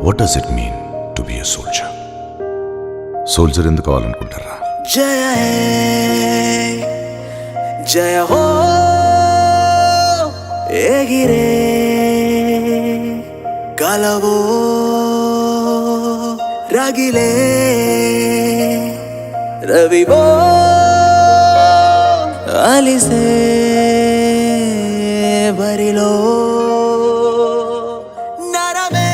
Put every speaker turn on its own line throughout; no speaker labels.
What does it mean to be a soldier? Soldier ఎందుకు కావాలనుకుంటారా?
జయ హే జయ హో ఎగిరే కలవో రగిలే రవివో అలిసే బరిలో నరమే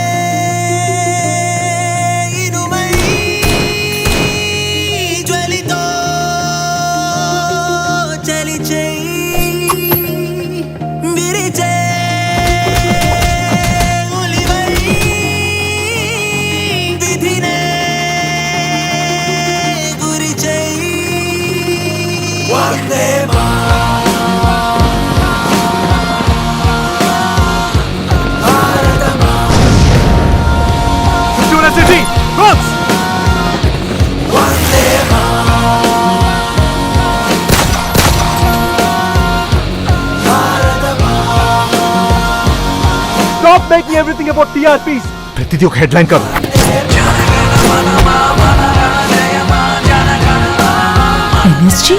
ఇనుమై జ్వలితో చలిచే విరిచే ఉలివై విధినే గురిచై వందే
City, Rocks! Stop making everything about TRPs. ప్రతిదీ ఒక హెడ్లైన్ కాదు.
MSG?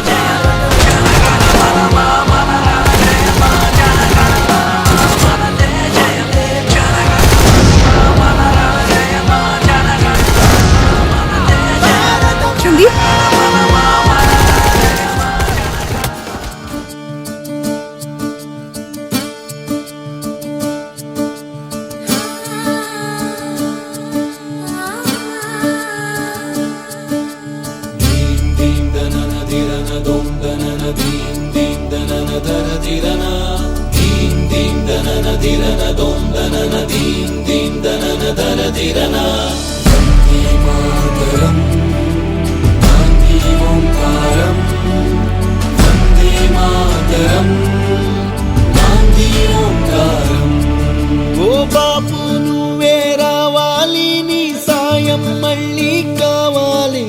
ఓ బాపు నువ్వే రావాలి, నీ సాయం మళ్ళీ కావాలి.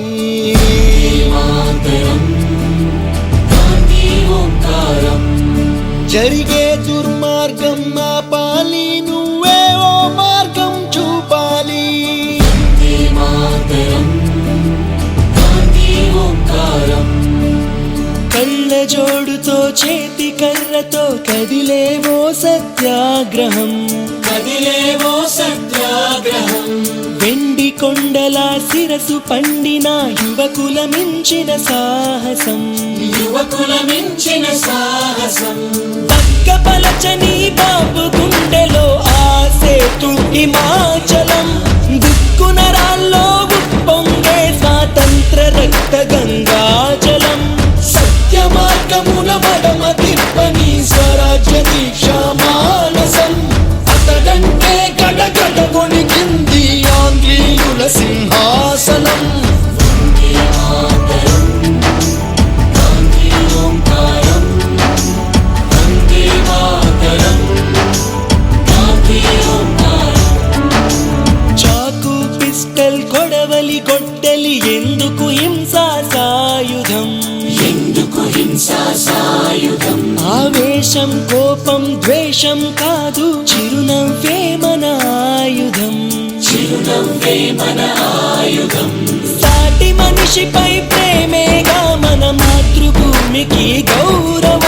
జరిగే దుర్మార్గం ఆపాలి, నువ్వే ఓ మార్గం చూపాలి. కళ్ళ జోడుతో చేతి కర్రతో కదిలేవో సత్యాగ్రహం, కదిలేవో సత్యాగ్రహం. వెండి కొండల శిరసు పండిన యువకుల మించిన సాహసం, యువకుల మించిన సాహసం. పక్కపలచని బాబు గుండెలో ఆసేతు హిమాచలం, దుక్కునరాల్లో ఉప్పొంగే స్వాతంత్ర రక్త గంగాజలం. సత్య మార్గముల మడమ తిప్పని స్వరాజ్య దీక్ష మానసం. అతడంటే గడగడ గొణికింది ఆంగ్లేయుల సింహాసనం. చాకు పిస్టల్ కొడవలి గొడ్డలి ఎందుకు హింసా సాయుధం, ఎందుకు హింసా సాయుధం. ఆవేశం కోపం ద్వేషం కాదు, చిరునవ్వే మన ఆయుధం, చిరునవ్వే మన ఆయుధం. సాటి మనిషిపై ప్రేమేగా మన మాతృభూమికి గౌరవం.